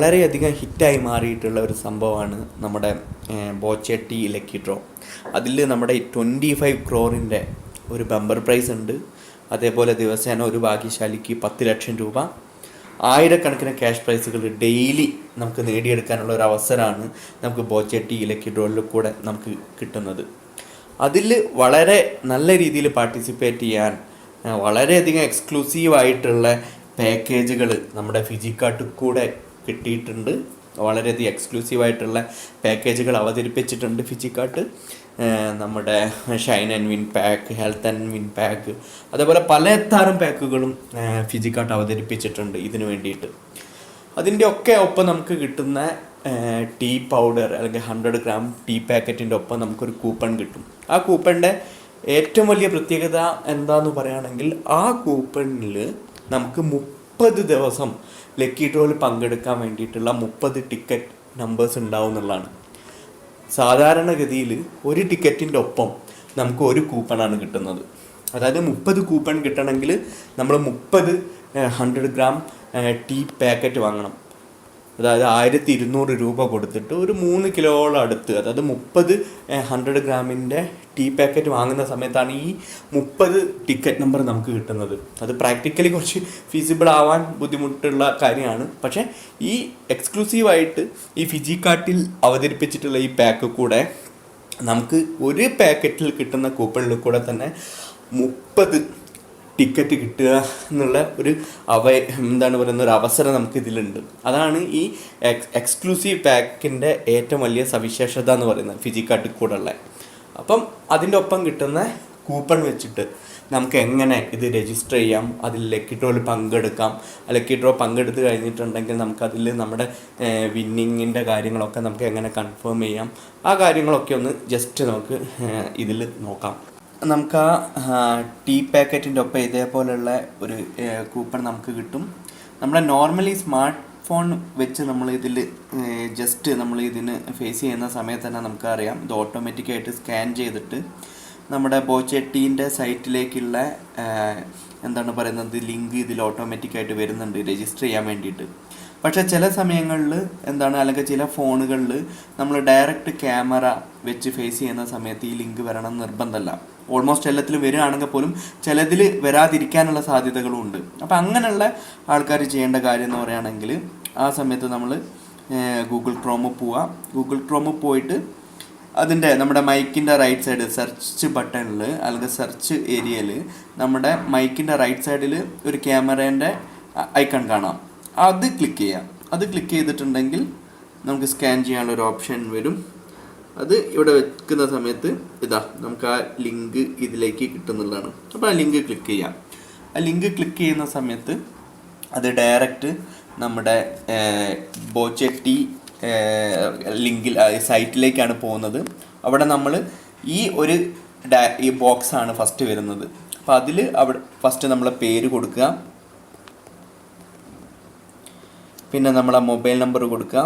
വളരെയധികം ഹിറ്റായി മാറിയിട്ടുള്ള ഒരു സംഭവമാണ് നമ്മുടെ ബോച്ചെട്ടി ലക്കി ഡ്രോ. അതിൽ നമ്മുടെ 25 ക്രോറിൻ്റെ ഒരു ബമ്പർ പ്രൈസ് ഉണ്ട്. അതേപോലെ ദിവസേന ഒരു ഭാഗ്യശാലിക്ക് 10 ലക്ഷം രൂപ, ആയിരക്കണക്കിന് ക്യാഷ് പ്രൈസുകൾ ഡെയിലി നമുക്ക് നേടിയെടുക്കാനുള്ള ഒരു അവസരമാണ് നമുക്ക് ബോച്ചെട്ടി ലക്കി ഡ്രോയിൽ കൂടെ നമുക്ക് കിട്ടുന്നത്. അതിൽ വളരെ നല്ല രീതിയിൽ പാർട്ടിസിപ്പേറ്റ് ചെയ്യാൻ വളരെയധികം എക്സ്ക്ലൂസീവായിട്ടുള്ള പാക്കേജുകൾ നമ്മുടെ ഫിജിക്കാർട്ടിൽ കൂടെ കിട്ടിയിട്ടുണ്ട്. വളരെയധികം എക്സ്ക്ലൂസീവായിട്ടുള്ള പാക്കേജുകൾ അവതരിപ്പിച്ചിട്ടുണ്ട് ഫിജിക്കാർട്ട്. നമ്മുടെ shine and win pack, health and win pack, അതേപോലെ പലതരം പാക്കുകളും ഫിജിക്കാർട്ട് അവതരിപ്പിച്ചിട്ടുണ്ട് ഇതിനു വേണ്ടിയിട്ട്. അതിൻ്റെ ഒക്കെ ഒപ്പം നമുക്ക് കിട്ടുന്ന ടീ പൗഡർ അല്ലെങ്കിൽ 100 ഗ്രാം ടീ പാക്കറ്റിൻ്റെ ഒപ്പം നമുക്കൊരു കൂപ്പൺ കിട്ടും. ആ കൂപ്പണിൻ്റെ ഏറ്റവും വലിയ പ്രത്യേകത എന്താണെന്ന് പറയുകയാണെങ്കിൽ ആ കൂപ്പണിൽ നമുക്ക് 30 ദിവസം ലക്കി ഡ്രോയിൽ പങ്കെടുക്കാൻ വേണ്ടിയിട്ടുള്ള 30 ടിക്കറ്റ് നമ്പേഴ്സ് ഉണ്ടാവും എന്നുള്ളതാണ്. സാധാരണഗതിയിൽ ഒരു ടിക്കറ്റിൻ്റെ ഒപ്പം നമുക്ക് ഒരു കൂപ്പണാണ് കിട്ടുന്നത്. അതായത് 30 കൂപ്പൺ കിട്ടണമെങ്കിൽ നമ്മൾ 30 100 ഗ്രാം ടീ പാക്കറ്റ് വാങ്ങണം. അതായത് 1200 രൂപ കൊടുത്തിട്ട് ഒരു 3 കിലോയോളം അടുത്ത്, അതായത് 30 100 ഗ്രാമിൻ്റെ ടീ പാക്കറ്റ് വാങ്ങുന്ന സമയത്താണ് ഈ 30 ടിക്കറ്റ് നമ്പർ നമുക്ക് കിട്ടുന്നത്. അത് പ്രാക്ടിക്കലി കുറച്ച് ഫീസിബിൾ ആവാൻ ബുദ്ധിമുട്ടുള്ള കാര്യമാണ്. പക്ഷേ ഈ എക്സ്ക്ലൂസീവായിട്ട് ഈ ഫിജിക്കാർട്ടിൽ അവതരിപ്പിച്ചിട്ടുള്ള ഈ പാക്ക് കൂടെ നമുക്ക് ഒരു പാക്കറ്റിൽ കിട്ടുന്ന കൂപ്പണിൽ കൂടെ തന്നെ 30 ടിക്കറ്റ് കിട്ടുക എന്നുള്ള ഒരു ഒരു അവസരം നമുക്ക് ഇതിലുണ്ട്. അതാണ് ഈ എക്സ്ക്ലൂസീവ് പാക്കിൻ്റെ ഏറ്റവും വലിയ സവിശേഷത എന്ന് പറയുന്നത് ഫിജിക്കാർട്ടിൽ കൂടെ ഉള്ള. അപ്പം അതിൻ്റെ ഒപ്പം കിട്ടുന്ന കൂപ്പൺ വെച്ചിട്ട് നമുക്ക് എങ്ങനെ ഇത് രജിസ്റ്റർ ചെയ്യാം, അതിൽ ലക്കി ഡ്രോയിൽ പങ്കെടുക്കാം. ലക്കി ഡ്രോ പങ്കെടുത്ത് കഴിഞ്ഞിട്ടുണ്ടെങ്കിൽ നമുക്കതിൽ നമ്മുടെ വിന്നിങ്ങിൻ്റെ കാര്യങ്ങളൊക്കെ നമുക്ക് എങ്ങനെ കൺഫേം ചെയ്യാം, ആ കാര്യങ്ങളൊക്കെ ഒന്ന് ജസ്റ്റ് നമുക്ക് ഇതിൽ നോക്കാം. നമുക്ക് ആ ടീ പാക്കറ്റിൻ്റെ ഒപ്പം ഇതേപോലെയുള്ള ഒരു കൂപ്പൺ നമുക്ക് കിട്ടും. നമ്മുടെ നോർമലി സ്മാർട്ട് ഫോൺ വെച്ച് നമ്മൾ ഇതിൽ ജസ്റ്റ് നമ്മൾ ഇതിന് ഫേസ് ചെയ്യുന്ന സമയത്ത് തന്നെ നമുക്കറിയാം ഇത് ഓട്ടോമാറ്റിക്കായിട്ട് സ്കാൻ ചെയ്തിട്ട് നമ്മുടെ ബോച്ചെട്ടീൻ്റെ സൈറ്റിലേക്കുള്ള ലിങ്ക് ഇതിൽ ഓട്ടോമാറ്റിക്കായിട്ട് വരുന്നുണ്ട് രജിസ്റ്റർ ചെയ്യാൻ വേണ്ടിയിട്ട്. പക്ഷേ ചില സമയങ്ങളിൽ അല്ലെങ്കിൽ ചില ഫോണുകളിൽ നമ്മൾ ഡയറക്റ്റ് ക്യാമറ വെച്ച് ഫേസ് ചെയ്യുന്ന സമയത്ത് ഈ ലിങ്ക് വരണം നിർബന്ധമല്ല. ഓൾമോസ്റ്റ് എല്ലാത്തിലും വരികയാണെങ്കിൽ പോലും ചിലതിൽ വരാതിരിക്കാനുള്ള സാധ്യതകളും ഉണ്ട്. അപ്പോൾ അങ്ങനെയുള്ള ആൾക്കാർ ചെയ്യേണ്ട കാര്യം എന്ന് പറയുകയാണെങ്കിൽ ആ സമയത്ത് നമ്മൾ ഗൂഗിൾ ക്രോമിൽ പോയിട്ട് അതിൻ്റെ നമ്മുടെ മൈക്കിൻ്റെ റൈറ്റ് സൈഡ് സെർച്ച് ബട്ടണിൽ അല്ലെങ്കിൽ സെർച്ച് ഏരിയയിൽ നമ്മുടെ മൈക്കിൻ്റെ റൈറ്റ് സൈഡിൽ ഒരു ക്യാമറേൻ്റെ ഐക്കൺ കാണാം. അത് ക്ലിക്ക് ചെയ്യാം. അത് ക്ലിക്ക് ചെയ്തിട്ടുണ്ടെങ്കിൽ നമുക്ക് സ്കാൻ ചെയ്യാനുള്ള ഒരു ഓപ്ഷൻ വരും. അത് ഇവിടെ വെക്കുന്ന സമയത്ത് നമുക്ക് ആ ലിങ്ക് ഇതിലേക്ക് കിട്ടുന്നതാണ്. അപ്പോൾ ആ ലിങ്ക് ക്ലിക്ക് ചെയ്യാം. ആ ലിങ്ക് ക്ലിക്ക് ചെയ്യുന്ന സമയത്ത് അത് ഡയറക്റ്റ് നമ്മുടെ ബോച്ചെട്ടി ലിങ്കിൽ സൈറ്റിലേക്കാണ് പോകുന്നത്. അവിടെ നമ്മൾ ഈ ബോക്സാണ് ഫസ്റ്റ് വരുന്നത്. അപ്പോൾ അതിൽ ഫസ്റ്റ് നമ്മളെ പേര് കൊടുക്കുക, പിന്നെ നമ്മളെ മൊബൈൽ നമ്പർ കൊടുക്കുക,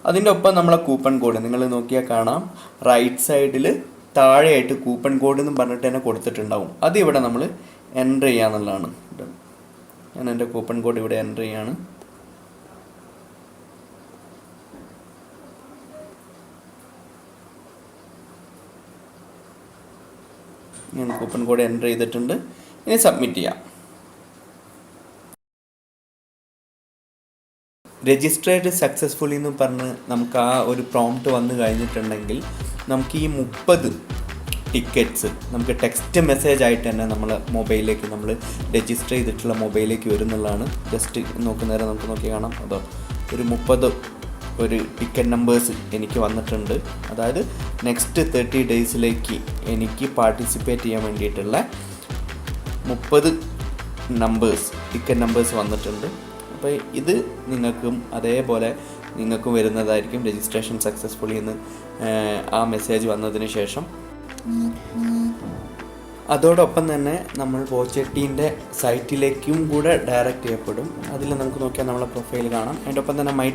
അതിൻ്റെ ഒപ്പം നമ്മളെ കൂപ്പൺ കോഡ് നിങ്ങൾ നോക്കിയാൽ കാണാം. റൈറ്റ് സൈഡിൽ താഴെയായിട്ട് കൂപ്പൺ കോഡ് എന്ന് പറഞ്ഞിട്ട് തന്നെ കൊടുത്തിട്ടുണ്ടാവും. അത് ഇവിടെ നമ്മൾ എൻ്റർ ചെയ്യാന്നുള്ളതാണ്. ഞാൻ എൻ്റെ കൂപ്പൺ കോഡ് ഇവിടെ എൻ്റർ ചെയ്യാണ്. ഞാൻ കൂപ്പൺ കോഡ് എൻ്റർ ചെയ്തിട്ടുണ്ട്. ഇനി സബ്മിറ്റ് ചെയ്യാം. രജിസ്ട്രേഡ് സക്സസ്ഫുള്ളി എന്ന് പറഞ്ഞ് നമുക്ക് ആ ഒരു പ്രോംപ്റ്റ് വന്നു കഴിഞ്ഞിട്ടുണ്ടെങ്കിൽ നമുക്ക് ഈ 30 ടിക്കറ്റ്സ് നമുക്ക് ടെക്സ്റ്റ് മെസ്സേജ് ആയിട്ട് തന്നെ നമ്മൾ മൊബൈലിലേക്ക് നമ്മൾ രജിസ്റ്റർ ചെയ്തിട്ടുള്ള മൊബൈലിലേക്ക് വരുന്നുള്ളതാണ്. ജസ്റ്റ് നോക്കുന്നേരം നമുക്ക് നോക്കി കാണാം. അതോ ഒരു 30 ടിക്കറ്റ് നമ്പേഴ്സ് എനിക്ക് വന്നിട്ടുണ്ട്. അതായത് നെക്സ്റ്റ് 30 ഡേയ്സിലേക്ക് എനിക്ക് പാർട്ടിസിപ്പേറ്റ് ചെയ്യാൻ വേണ്ടിയിട്ടുള്ള 30 ടിക്കറ്റ് നമ്പേഴ്സ് വന്നിട്ടുണ്ട്. അപ്പോൾ ഇത് നിങ്ങൾക്കും അതേപോലെ നിങ്ങൾക്കും വരുന്നതായിരിക്കും രജിസ്ട്രേഷൻ സക്സസ്ഫുള്ളി എന്ന് ആ മെസ്സേജ് വന്നതിന് ശേഷം. അതോടൊപ്പം തന്നെ നമ്മൾ ബോച്ചെട്ടീൻ്റെ സൈറ്റിലേക്കും കൂടെ ഡയറക്റ്റ് ചെയ്യപ്പെടും. അതിൽ നമുക്ക് നോക്കിയാൽ നമ്മളെ പ്രൊഫൈൽ കാണാം. അതിൻ്റെ ഒപ്പം തന്നെ മൈ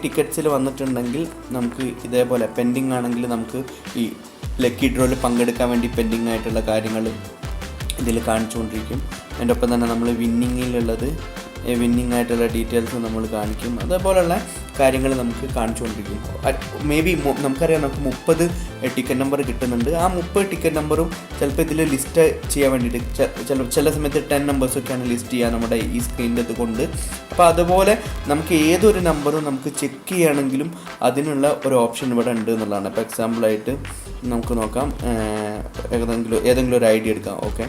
ടിക്കറ്റ്സിൽ വന്നിട്ടുണ്ടെങ്കിൽ നമുക്ക് ഇതേപോലെ പെൻഡിങ് ആണെങ്കിൽ നമുക്ക് ഈ ലക്കി ഡ്രോയിൽ പങ്കെടുക്കാൻ വേണ്ടി പെൻഡിങ് ആയിട്ടുള്ള കാര്യങ്ങൾ ഇതിൽ കാണിച്ചുകൊണ്ടിരിക്കും. അതിൻ്റെ ഒപ്പം തന്നെ നമ്മൾ വിന്നിങ്ങിലുള്ളത് വിന്നിങ് ആയിട്ടുള്ള ഡീറ്റെയിൽസ് നമ്മൾ കാണിക്കും. അതേപോലെയുള്ള കാര്യങ്ങൾ നമുക്ക് കാണിച്ചുകൊണ്ടിരിക്കും. മേ ബി നമുക്കറിയാം നമുക്ക് 30 ടിക്കറ്റ് നമ്പർ കിട്ടുന്നുണ്ട്. ആ 30 ടിക്കറ്റ് നമ്പറും ചിലപ്പോൾ ഇതിൽ ലിസ്റ്റ് ചെയ്യാൻ വേണ്ടിയിട്ട് ചില സമയത്ത് 10 നമ്പേഴ്സൊക്കെയാണ് ലിസ്റ്റ് ചെയ്യുക നമ്മുടെ ഈ സ്ക്രീനിൻ്റെ ഇത് കൊണ്ട്. അപ്പോൾ അതുപോലെ നമുക്ക് ഏതൊരു നമ്പറും നമുക്ക് ചെക്ക് ചെയ്യുകയാണെങ്കിലും അതിനുള്ള ഒരു ഓപ്ഷൻ ഇവിടെ ഉണ്ട് എന്നുള്ളതാണ്. ഇപ്പോൾ എക്സാമ്പിളായിട്ട് നമുക്ക് നോക്കാം, ഏതെങ്കിലും ഒരു ഐഡിയ എടുക്കാം. ഓക്കെ,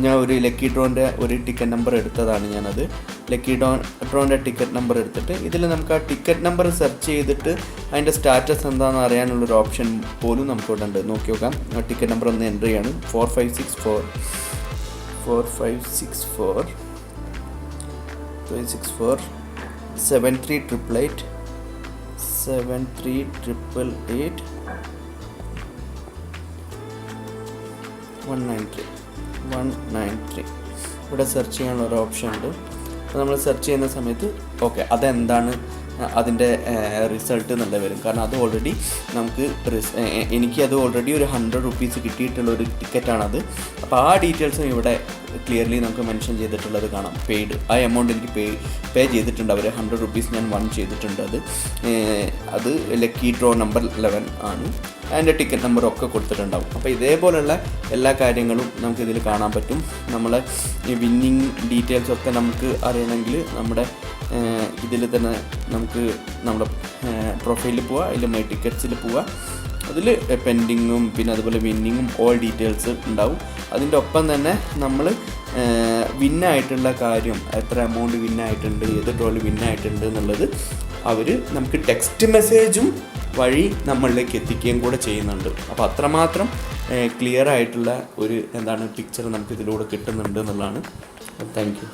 ഞാൻ ഒരു ലക്കി ഡ്രോൻ്റെ ഒരു ടിക്കറ്റ് നമ്പർ എടുത്തതാണ് ഞാനത്. ലക്കി ഡ്രോൻ്റെ ടിക്കറ്റ് നമ്പർ എടുത്തിട്ട് ഇതിൽ നമുക്ക് ആ ടിക്കറ്റ് നമ്പർ സെർച്ച് ചെയ്തിട്ട് അതിൻ്റെ സ്റ്റാറ്റസ് എന്താണെന്ന് അറിയാനുള്ളൊരു ഓപ്ഷൻ പോലും നമുക്കിവിടെ ഉണ്ട്. നോക്കി നോക്കാം. ടിക്കറ്റ് നമ്പർ ഒന്ന് എൻ്റർ ചെയ്യാണ്. 4564 73888 193 ഇവിടെ സെർച്ച് ചെയ്യാനുള്ള ഒരു ഓപ്ഷൻ ഉണ്ട്. അപ്പോൾ നമ്മൾ സെർച്ച് ചെയ്യുന്ന സമയത്ത് ഓക്കെ അതെന്താണ് അതിൻ്റെ റിസൾട്ട് നല്ല വരും. കാരണം അത് ഓൾറെഡി നമുക്ക് എനിക്കത് ഓൾറെഡി ഒരു 100 റുപ്പീസ് കിട്ടിയിട്ടുള്ളൊരു ടിക്കറ്റാണത്. അപ്പോൾ ആ ഡീറ്റെയിൽസും ഇവിടെ ക്ലിയർലി നമുക്ക് മെൻഷൻ ചെയ്തിട്ടുള്ളത് കാണാം. പെയ്ഡ് ആ എമൗണ്ട് എനിക്ക് പേ ചെയ്തിട്ടുണ്ട് അവർ. 100 റുപ്പീസ് ഞാൻ വൺ ചെയ്തിട്ടുണ്ട്. അത് ലക്കി ഡ്രോ നമ്പർ 11 ആണ്. അതിൻ്റെ ടിക്കറ്റ് നമ്പറൊക്കെ കൊടുത്തിട്ടുണ്ടാവും. അപ്പോൾ ഇതേപോലെയുള്ള എല്ലാ കാര്യങ്ങളും നമുക്കിതിൽ കാണാൻ പറ്റും. നമ്മളെ ഈ വിന്നിങ് ഡീറ്റെയിൽസൊക്കെ നമുക്ക് അറിയണമെങ്കിൽ നമ്മുടെ ഇതിൽ തന്നെ നമുക്ക് നമ്മുടെ പ്രൊഫൈലിൽ പോവുക, അതിൽ മൈ ടിക്കറ്റ്സിൽ പോവുക. അതിൽ പെൻഡിങ്ങും പിന്നെ അതുപോലെ വിന്നിങ്ങും ഓൾ ഡീറ്റെയിൽസ് ഉണ്ടാവും. അതിൻ്റെ ഒപ്പം തന്നെ നമ്മൾ വിന്നായിട്ടുള്ള കാര്യം, എത്ര എമൗണ്ട് വിന്നായിട്ടുണ്ട്, ഏത് ഡ്രോയിൽ വിന്നായിട്ടുണ്ട് എന്നുള്ളത് അവർ നമുക്ക് ടെക്സ്റ്റ് മെസ്സേജും വഴി നമ്മളിലേക്ക് എത്തിക്കുകയും കൂടെ ചെയ്യുന്നുണ്ട്. അപ്പോൾ അത്രമാത്രം ക്ലിയർ ആയിട്ടുള്ള ഒരു പിക്ചർ നമുക്ക് ഇതിലൂടെ കിട്ടുന്നുണ്ട് എന്നുള്ളതാണ്. Thank you.